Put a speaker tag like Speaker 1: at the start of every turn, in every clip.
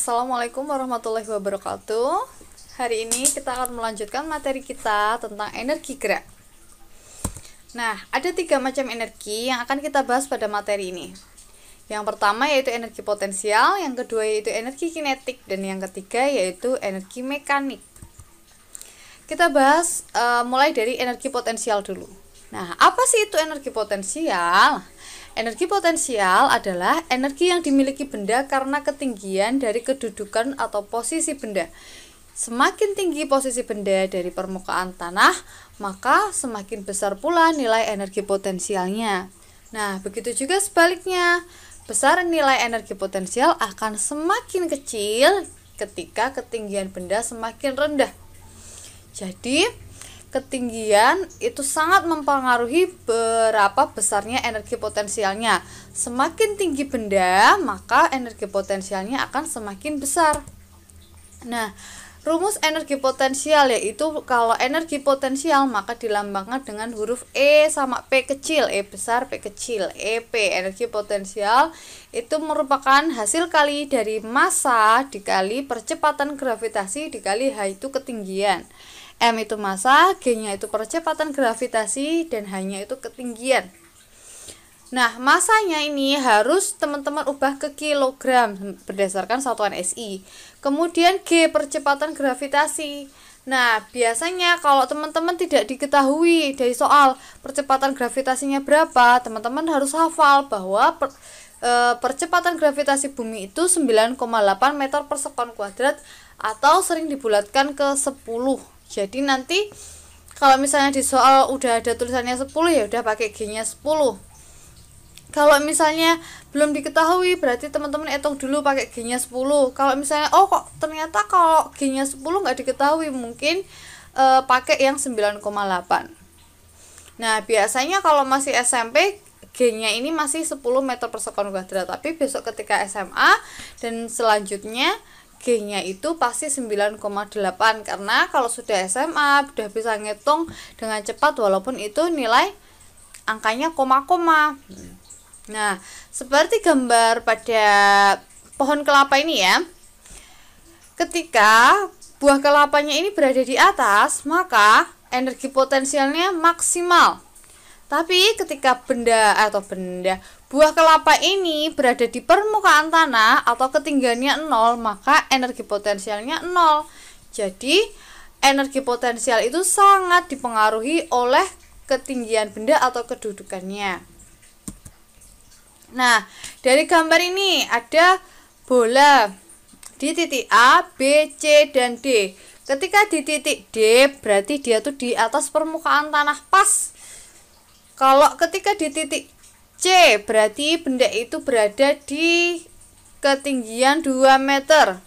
Speaker 1: Assalamualaikum warahmatullahi wabarakatuh. Hari ini kita akan melanjutkan materi kita tentang energi gerak. Nah, ada 3 macam energi yang akan kita bahas pada materi ini. Yang pertama yaitu energi potensial, yang kedua yaitu energi kinetik, dan yang ketiga yaitu energi mekanik. Kita bahas mulai dari energi potensial dulu. Nah, apa sih itu energi potensial? Energi potensial adalah energi yang dimiliki benda karena ketinggian dari kedudukan atau posisi benda. Semakin tinggi posisi benda dari permukaan tanah, maka semakin besar pula nilai energi potensialnya. Nah, begitu juga sebaliknya. Besar nilai energi potensial akan semakin kecil ketika ketinggian benda semakin rendah. Jadi, ketinggian itu sangat mempengaruhi berapa besarnya energi potensialnya. Semakin tinggi benda, maka energi potensialnya akan semakin besar. Nah, rumus energi potensial yaitu kalau energi potensial maka dilambangkan dengan huruf E sama P kecil, E besar, P kecil, EP. Energi potensial itu merupakan hasil kali dari massa dikali percepatan gravitasi dikali H itu ketinggian. M itu massa, G-nya itu percepatan gravitasi, dan H-nya itu ketinggian. Nah, massanya ini harus teman-teman ubah ke kilogram berdasarkan satuan SI. Kemudian G percepatan gravitasi. Nah, biasanya kalau teman-teman tidak diketahui dari soal percepatan gravitasinya berapa, teman-teman harus hafal bahwa percepatan gravitasi bumi itu 9,8 meter per sekon kuadrat atau sering dibulatkan ke 10. Jadi nanti kalau misalnya di soal udah ada tulisannya 10 ya udah pakai G-nya 10. Kalau misalnya belum diketahui berarti teman-teman hitung dulu pakai G-nya 10. Kalau misalnya kok ternyata kalau G-nya 10 nggak diketahui, mungkin pakai yang 9,8. Nah, biasanya kalau masih SMP G-nya ini masih 10 meter per sekon kuadrat, tapi besok ketika SMA dan selanjutnya G-nya itu pasti 9,8 karena kalau sudah SMA sudah bisa ngitung dengan cepat walaupun itu nilai angkanya koma-koma. Nah, seperti gambar pada pohon kelapa ini ya. Ketika buah kelapanya ini berada di atas, maka energi potensialnya maksimal. Tapi ketika buah kelapa ini berada di permukaan tanah atau ketinggiannya 0, maka energi potensialnya 0. Jadi, energi potensial itu sangat dipengaruhi oleh ketinggian benda atau kedudukannya. Nah, dari gambar ini ada bola di titik A, B, C, dan D. Ketika di titik D, berarti dia tuh di atas permukaan tanah pas. Kalau ketika di titik C, berarti benda itu berada di ketinggian 2 meter.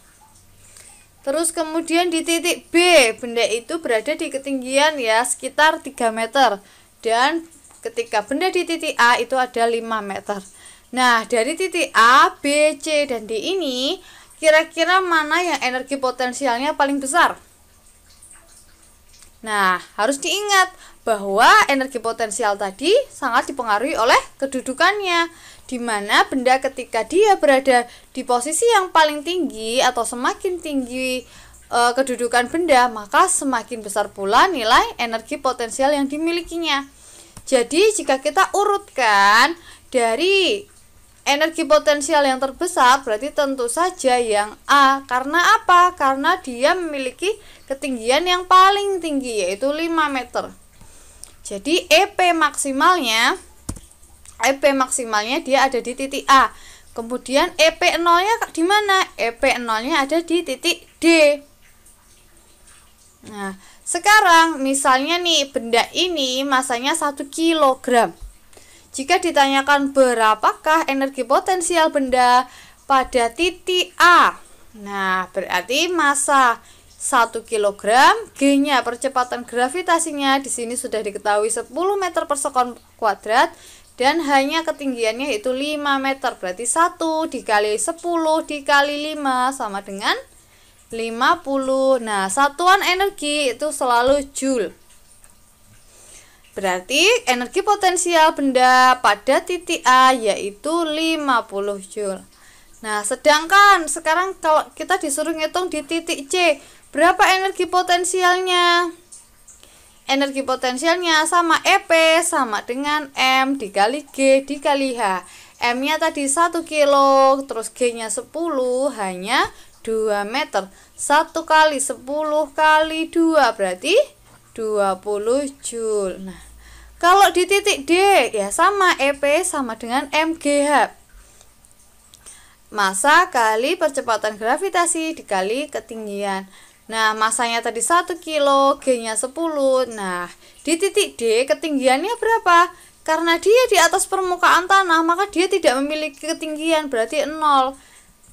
Speaker 1: Terus kemudian di titik B, benda itu berada di ketinggian ya sekitar 3 meter. Dan ketika benda di titik A itu ada 5 meter. Nah, dari titik A, B, C, dan D ini, kira-kira mana yang energi potensialnya paling besar? Nah, harus diingat bahwa energi potensial tadi sangat dipengaruhi oleh kedudukannya, di mana benda ketika dia berada di posisi yang paling tinggi atau semakin tinggi kedudukan benda, maka semakin besar pula nilai energi potensial yang dimilikinya. Jadi, jika kita urutkan dari energi potensial yang terbesar, berarti tentu saja yang A. Karena apa? Karena dia memiliki ketinggian yang paling tinggi, yaitu 5 meter. Jadi EP maksimalnya dia ada di titik A. Kemudian EP0-nya di mana? EP0-nya ada di titik D. Nah, sekarang misalnya nih benda ini masanya 1 kg. Jika ditanyakan berapakah energi potensial benda pada titik A. Nah, berarti massa 1 kg, G-nya percepatan gravitasinya di sini sudah diketahui 10 meter per sekon kuadrat dan hanya ketinggiannya itu 5 meter. Berarti 1 dikali 10 dikali 5 sama dengan 50. Nah, satuan energi itu selalu joule. Berarti energi potensial benda pada titik A yaitu 50 joule. Nah, sedangkan sekarang kalau kita disuruh ngitung di titik C, berapa energi potensialnya? Energi potensialnya sama EP sama dengan M dikali G dikali H. M-nya tadi 1 kilo, terus G-nya 10, hanya 2 meter. 1 kali 10 kali 2 berarti 20 Joule. Nah, kalau di titik D ya sama, EP sama dengan MGH. Massa kali percepatan gravitasi dikali ketinggian. Nah, masanya tadi 1 kilo, G-nya 10. Nah, di titik D ketinggiannya berapa? Karena dia di atas permukaan tanah, maka dia tidak memiliki ketinggian, berarti 0.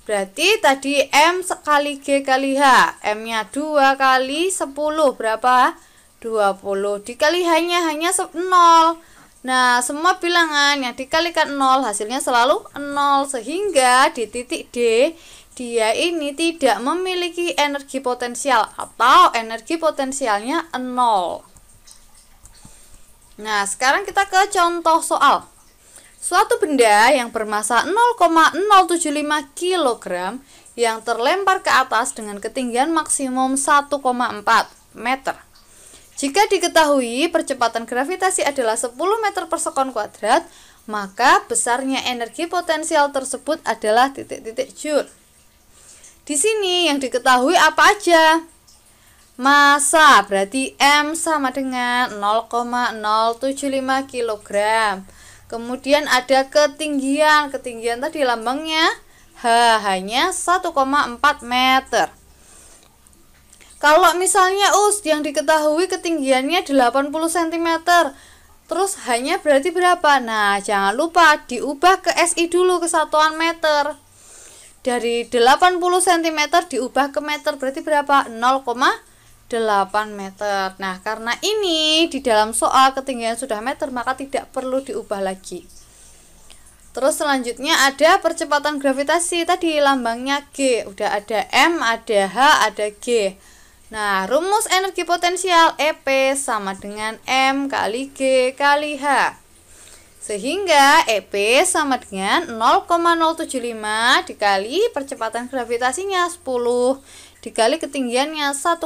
Speaker 1: Berarti tadi M kali G kali H. M-nya 2 kali 10 berapa? 20. Dikali hanya 0. Nah, semua bilangan yang dikalikan 0 hasilnya selalu 0, sehingga di titik D dia ini tidak memiliki energi potensial atau energi potensialnya 0. Nah, sekarang kita ke contoh soal. Suatu benda yang bermassa 0,075 kg yang terlempar ke atas dengan ketinggian maksimum 1,4 meter. Jika diketahui percepatan gravitasi adalah 10 meter per sekon kuadrat, maka besarnya energi potensial tersebut adalah titik-titik Joule. Di sini yang diketahui apa aja? Massa, berarti M sama dengan 0,075 kg. Kemudian ada ketinggian tadi lambangnya H, hanya 1,4 meter. Kalau misalnya yang diketahui ketinggiannya 80 cm, terus hanya berarti berapa? Nah, jangan lupa diubah ke SI dulu, ke satuan meter. Dari 80 cm diubah ke meter, berarti berapa? 0,8 meter. Nah, karena ini di dalam soal ketinggian sudah meter, maka tidak perlu diubah lagi. Terus selanjutnya ada percepatan gravitasi, tadi lambangnya G. Udah ada M, ada H, ada G. Nah, rumus energi potensial EP sama dengan M kali G kali H. Sehingga EP sama dengan 0,075 dikali percepatan gravitasinya 10 dikali ketinggiannya 1,4,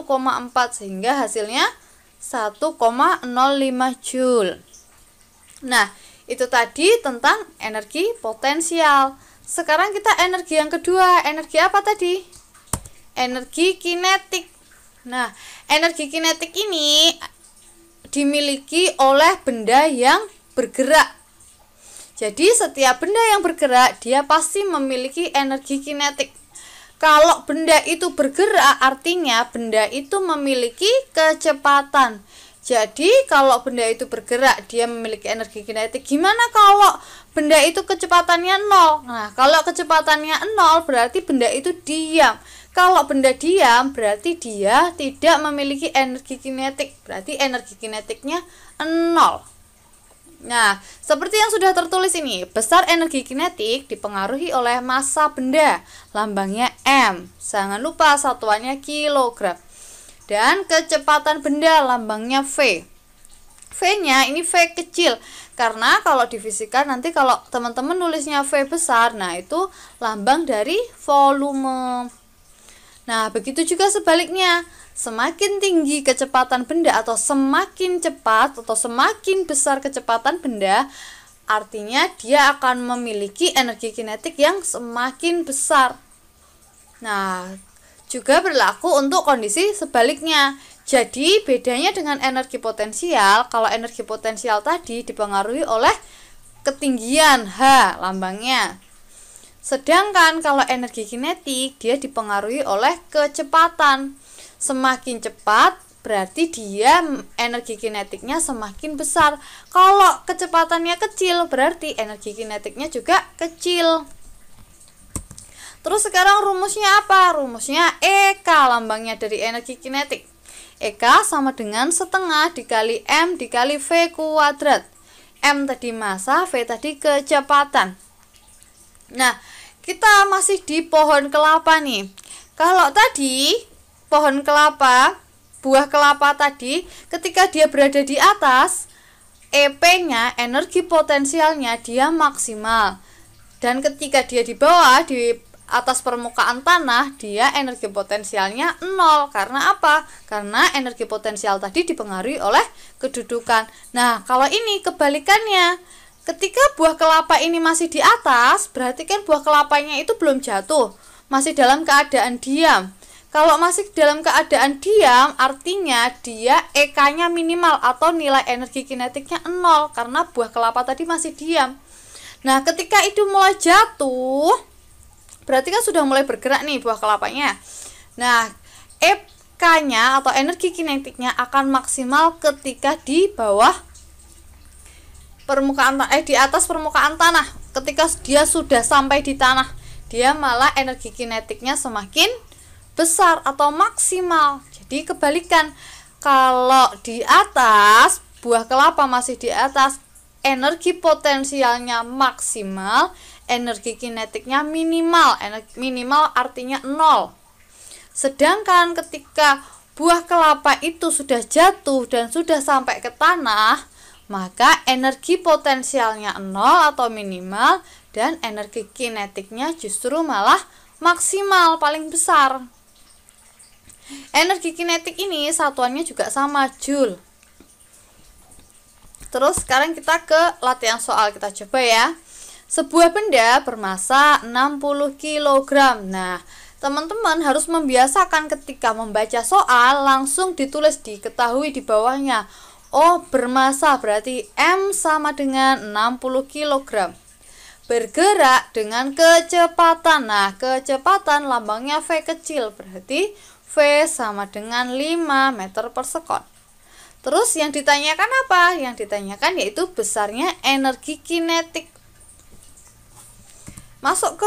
Speaker 1: sehingga hasilnya 1,05 Joule. Nah, itu tadi tentang energi potensial. Sekarang kita energi yang kedua. Energi apa tadi? Energi kinetik. Nah, energi kinetik ini dimiliki oleh benda yang bergerak. Jadi setiap benda yang bergerak dia pasti memiliki energi kinetik. Kalau benda itu bergerak artinya benda itu memiliki kecepatan. Jadi kalau benda itu bergerak dia memiliki energi kinetik. Gimana kalau benda itu kecepatannya 0? Nah, kalau kecepatannya 0 berarti benda itu diam. Kalau benda diam berarti dia tidak memiliki energi kinetik. Berarti energi kinetiknya 0. Nah, seperti yang sudah tertulis ini, besar energi kinetik dipengaruhi oleh massa benda, lambangnya M. Jangan lupa satuannya kilogram. Dan kecepatan benda, lambangnya V. V-nya ini V kecil. Karena kalau di fisika nanti kalau teman-teman nulisnya V besar, nah itu lambang dari volume. Nah, begitu juga sebaliknya. Semakin tinggi kecepatan benda atau semakin cepat atau semakin besar kecepatan benda, artinya dia akan memiliki energi kinetik yang semakin besar. Nah, juga berlaku untuk kondisi sebaliknya. Jadi, bedanya dengan energi potensial, kalau energi potensial tadi dipengaruhi oleh ketinggian H, lambangnya. Sedangkan kalau energi kinetik dia dipengaruhi oleh kecepatan. Semakin cepat berarti dia energi kinetiknya semakin besar. Kalau kecepatannya kecil berarti energi kinetiknya juga kecil. Terus sekarang rumusnya apa? Rumusnya EK, lambangnya dari energi kinetik. EK sama dengan setengah dikali M dikali V kuadrat. M tadi massa, V tadi kecepatan. Nah, kita masih di pohon kelapa nih. Kalau tadi pohon kelapa, buah kelapa tadi, ketika dia berada di atas, EP-nya, energi potensialnya dia maksimal. Dan ketika dia di bawah, di atas permukaan tanah, dia energi potensialnya 0. Karena apa? Karena energi potensial tadi dipengaruhi oleh kedudukan. Nah, kalau ini kebalikannya. Ketika buah kelapa ini masih di atas, berarti kan buah kelapanya itu belum jatuh, masih dalam keadaan diam. Kalau masih dalam keadaan diam, artinya dia EK-nya minimal atau nilai energi kinetiknya 0 karena buah kelapa tadi masih diam. Nah, ketika itu mulai jatuh, berarti kan sudah mulai bergerak nih buah kelapanya. Nah, EK-nya atau energi kinetiknya akan maksimal ketika di bawah di atas permukaan tanah. Ketika dia sudah sampai di tanah, dia malah energi kinetiknya semakin besar atau maksimal. Jadi kebalikan, kalau di atas buah kelapa masih di atas, energi potensialnya maksimal, energi kinetiknya minimal. Minimal artinya 0. Sedangkan ketika buah kelapa itu sudah jatuh dan sudah sampai ke tanah, maka energi potensialnya 0 atau minimal dan energi kinetiknya justru malah maksimal, paling besar. Energi kinetik ini satuannya juga sama, Joule. Terus sekarang kita ke latihan soal, kita coba ya. Sebuah benda bermassa 60 kg. Nah, teman-teman harus membiasakan ketika membaca soal langsung ditulis, diketahui di bawahnya. Oh, bermassa berarti M sama dengan 60 kg. Bergerak dengan kecepatan. Nah, kecepatan lambangnya V kecil, berarti V sama dengan 5 meter per sekon. Terus yang ditanyakan apa? Yang ditanyakan yaitu besarnya energi kinetik. Masuk ke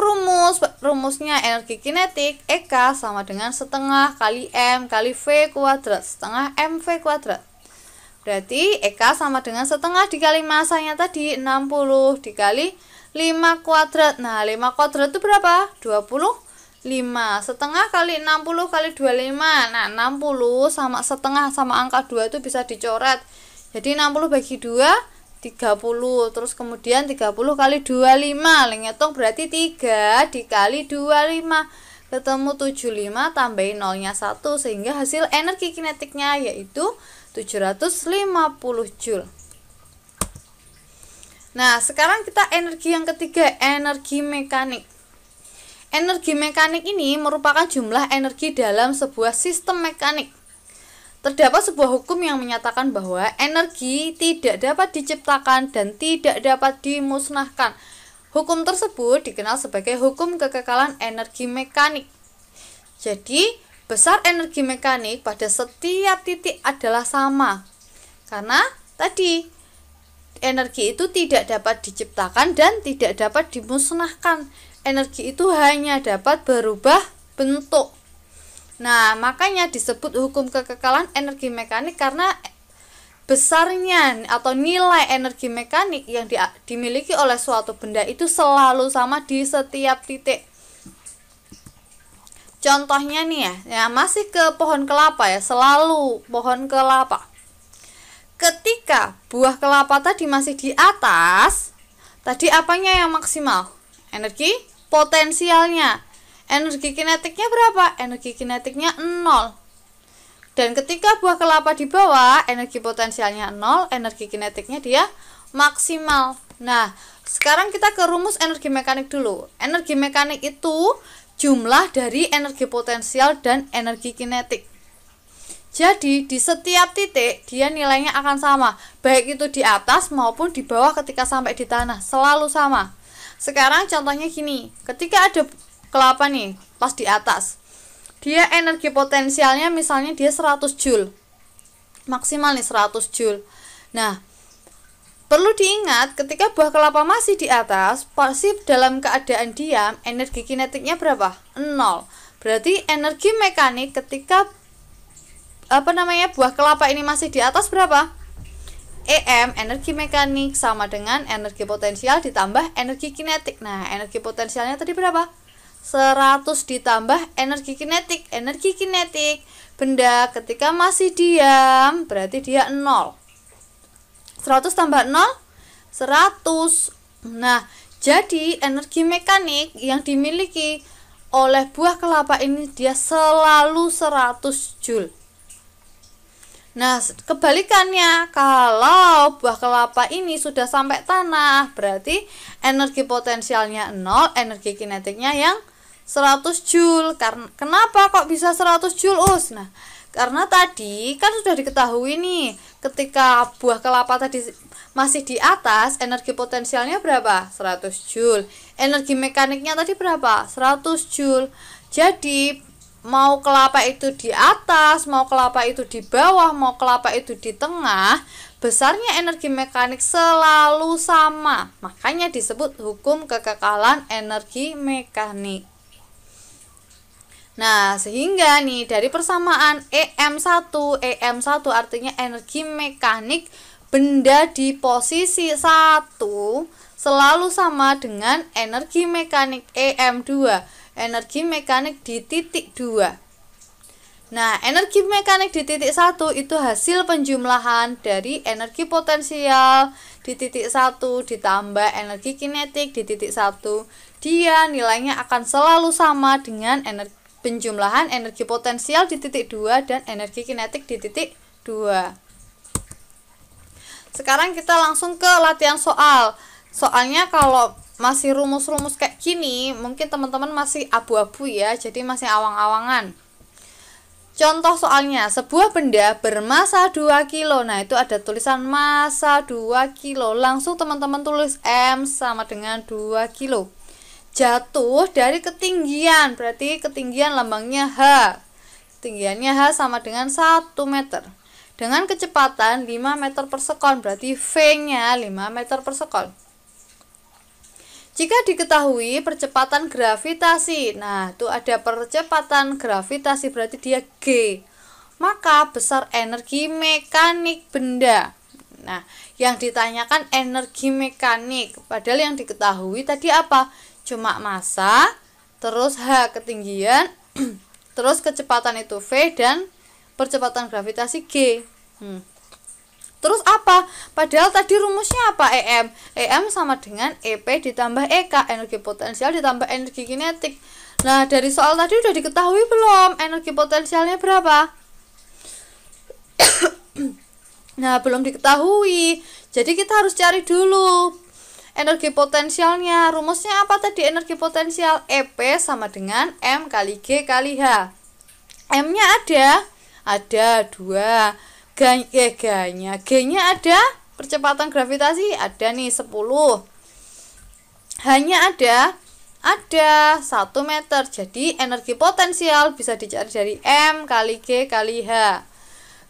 Speaker 1: rumusnya energi kinetik EK sama dengan setengah kali M kali V kuadrat, setengah MV kuadrat. Berarti EK sama dengan setengah dikali masanya tadi 60 dikali 5 kuadrat. Nah, 5 kuadrat itu berapa? 25. Setengah kali 60 kali 25. Nah, 60 sama setengah sama angka 2 itu bisa dicoret. Jadi 60 bagi 2 30. Terus kemudian 30 kali 25. Ngitung berarti 3 dikali 25. Ketemu 75, tambahin nolnya 1 sehingga hasil energi kinetiknya yaitu 750 Joule. Nah, sekarang kita energi yang ketiga, energi mekanik. Energi mekanik ini merupakan jumlah energi dalam sebuah sistem mekanik. Terdapat sebuah hukum yang menyatakan bahwa energi tidak dapat diciptakan dan tidak dapat dimusnahkan. Hukum tersebut dikenal sebagai hukum kekekalan energi mekanik. Jadi, besar energi mekanik pada setiap titik adalah sama. Karena tadi energi itu tidak dapat diciptakan dan tidak dapat dimusnahkan. Energi itu hanya dapat berubah bentuk. Nah, makanya disebut hukum kekekalan energi mekanik karena besarnya atau nilai energi mekanik yang dimiliki oleh suatu benda itu selalu sama di setiap titik. Contohnya nih ya, masih ke pohon kelapa ya, selalu pohon kelapa. Ketika buah kelapa tadi masih di atas, tadi apanya yang maksimal? Energi potensialnya. Energi kinetiknya berapa? Energi kinetiknya 0. Dan ketika buah kelapa di bawah, energi potensialnya 0, energi kinetiknya dia maksimal. Nah, sekarang kita ke rumus energi mekanik dulu. Energi mekanik itu jumlah dari energi potensial dan energi kinetik. Jadi di setiap titik dia nilainya akan sama, baik itu di atas maupun di bawah ketika sampai di tanah, selalu sama. Sekarang contohnya gini, ketika ada kelapa nih pas di atas, dia energi potensialnya misalnya dia 100 Joule, maksimal nih 100 Joule. Nah, perlu diingat ketika buah kelapa masih di atas, pasti dalam keadaan diam, energi kinetiknya berapa? 0. Berarti energi mekanik ketika buah kelapa ini masih di atas berapa? EM, energi mekanik sama dengan energi potensial ditambah energi kinetik. Nah, energi potensialnya tadi berapa? 100 ditambah energi kinetik. Energi kinetik benda ketika masih diam berarti dia 0. 100 tambah 0 100. Nah, jadi energi mekanik yang dimiliki oleh buah kelapa ini dia selalu 100 Joule. Nah, kebalikannya, kalau buah kelapa ini sudah sampai tanah, berarti energi potensialnya 0, energi kinetiknya yang 100 Joule. Kenapa kok bisa 100 Joule, Us? Nah, karena tadi kan sudah diketahui nih, ketika buah kelapa tadi masih di atas, energi potensialnya berapa? 100 Joule. Energi mekaniknya tadi berapa? 100 Joule. Jadi, mau kelapa itu di atas, mau kelapa itu di bawah, mau kelapa itu di tengah, besarnya energi mekanik selalu sama. Makanya disebut hukum kekekalan energi mekanik. Nah, sehingga nih dari persamaan EM1 artinya energi mekanik benda di posisi 1 selalu sama dengan energi mekanik EM2, energi mekanik di titik 2. Nah, energi mekanik di titik 1 itu hasil penjumlahan dari energi potensial di titik 1 ditambah energi kinetik di titik 1. Dia nilainya akan selalu sama dengan penjumlahan energi potensial di titik 2 dan energi kinetik di titik 2. Sekarang kita langsung ke latihan soal. Soalnya kalau masih rumus-rumus kayak gini, mungkin teman-teman masih abu-abu ya, jadi masih awang-awangan. Contoh soalnya, sebuah benda bermasa 2 kilo. Nah, itu ada tulisan masa 2 kilo. Langsung teman-teman tulis M sama dengan 2 kilo. Jatuh dari ketinggian, berarti ketinggian lambangnya H. Ketinggiannya H sama dengan 1 meter. Dengan kecepatan 5 meter per sekon, berarti V-nya 5 meter per sekon. Jika diketahui percepatan gravitasi, nah itu ada percepatan gravitasi berarti dia G, maka besar energi mekanik benda. Nah, yang ditanyakan energi mekanik, padahal yang diketahui tadi apa? Cuma massa, terus H ketinggian, terus kecepatan itu V dan percepatan gravitasi G. Terus apa? Padahal tadi rumusnya apa? EM. EM sama dengan EP ditambah EK, energi potensial ditambah energi kinetik. Nah, dari soal tadi udah diketahui belum? Energi potensialnya berapa? Nah, belum diketahui. Jadi kita harus cari dulu energi potensialnya. Rumusnya apa tadi energi potensial? EP sama dengan M kali G kali H. M-nya ada 2. G-nya ada, percepatan gravitasi ada nih 10. H-nya ada 1 meter. Jadi energi potensial bisa dicari dari M kali G kali H.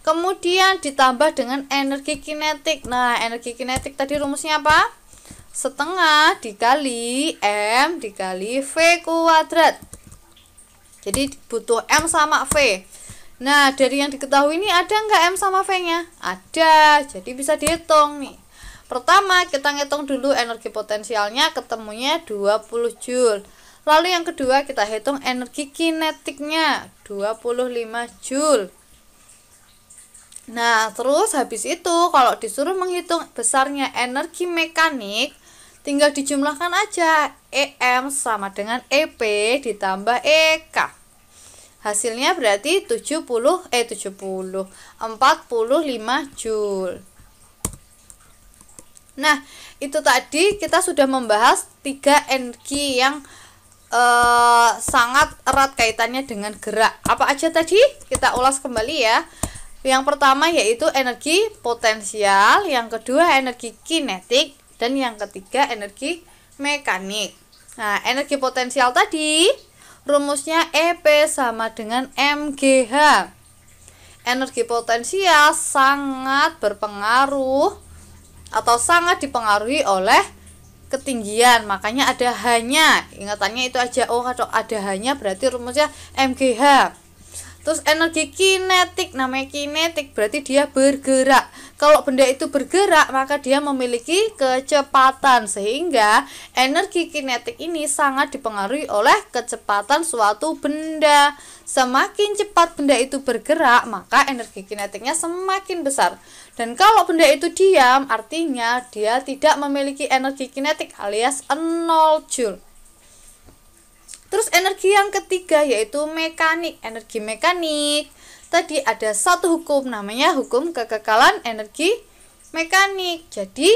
Speaker 1: Kemudian ditambah dengan energi kinetik. Nah, energi kinetik tadi rumusnya apa? Setengah dikali M dikali V kuadrat. Jadi butuh M sama V. Nah, dari yang diketahui ini ada nggak M sama V-nya? Ada, jadi bisa dihitung nih. Pertama, kita ngitung dulu energi potensialnya, ketemunya 20 Joule. Lalu yang kedua, kita hitung energi kinetiknya, 25 Joule. Nah, terus habis itu, kalau disuruh menghitung besarnya energi mekanik, tinggal dijumlahkan aja. EM sama dengan EP ditambah EK. Hasilnya berarti 45 Joule. Nah, itu tadi kita sudah membahas 3 energi yang sangat erat kaitannya dengan gerak. Apa aja tadi? Kita ulas kembali ya. Yang pertama yaitu energi potensial, yang kedua energi kinetik, dan yang ketiga energi mekanik. Nah, energi potensial tadi rumusnya EP sama dengan MGH. Energi potensial sangat berpengaruh atau sangat dipengaruhi oleh ketinggian, makanya ada H-nya. Ingatannya itu aja, kalau ada H-nya berarti rumusnya MGH. Terus energi kinetik, namanya kinetik berarti dia bergerak. Kalau benda itu bergerak, maka dia memiliki kecepatan, sehingga energi kinetik ini sangat dipengaruhi oleh kecepatan suatu benda. Semakin cepat benda itu bergerak, maka energi kinetiknya semakin besar. Dan kalau benda itu diam, artinya dia tidak memiliki energi kinetik alias 0 Joule. Terus energi yang ketiga yaitu mekanik. Energi mekanik tadi ada satu hukum, namanya hukum kekekalan energi mekanik. Jadi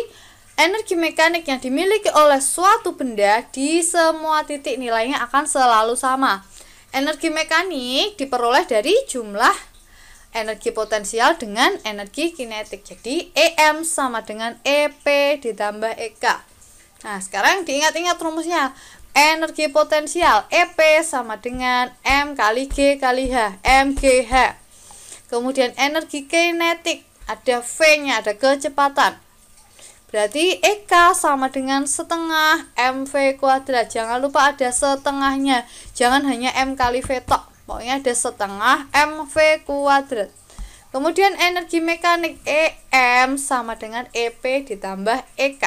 Speaker 1: energi mekanik yang dimiliki oleh suatu benda di semua titik nilainya akan selalu sama. Energi mekanik diperoleh dari jumlah energi potensial dengan energi kinetik. Jadi EM sama dengan EP ditambah EK. Nah, sekarang diingat-ingat rumusnya. Energi potensial EP sama dengan M kali G kali H, MGH. Kemudian energi kinetik, ada V-nya, ada kecepatan. Berarti EK sama dengan setengah MV kuadrat. Jangan lupa ada setengahnya. Jangan hanya M kali V tok. Pokoknya ada setengah MV kuadrat. Kemudian energi mekanik EM sama dengan EP ditambah EK.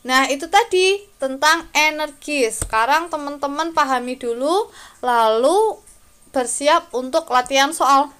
Speaker 1: Nah, itu tadi tentang energi. Sekarang teman-teman pahami dulu, lalu bersiap untuk latihan soal.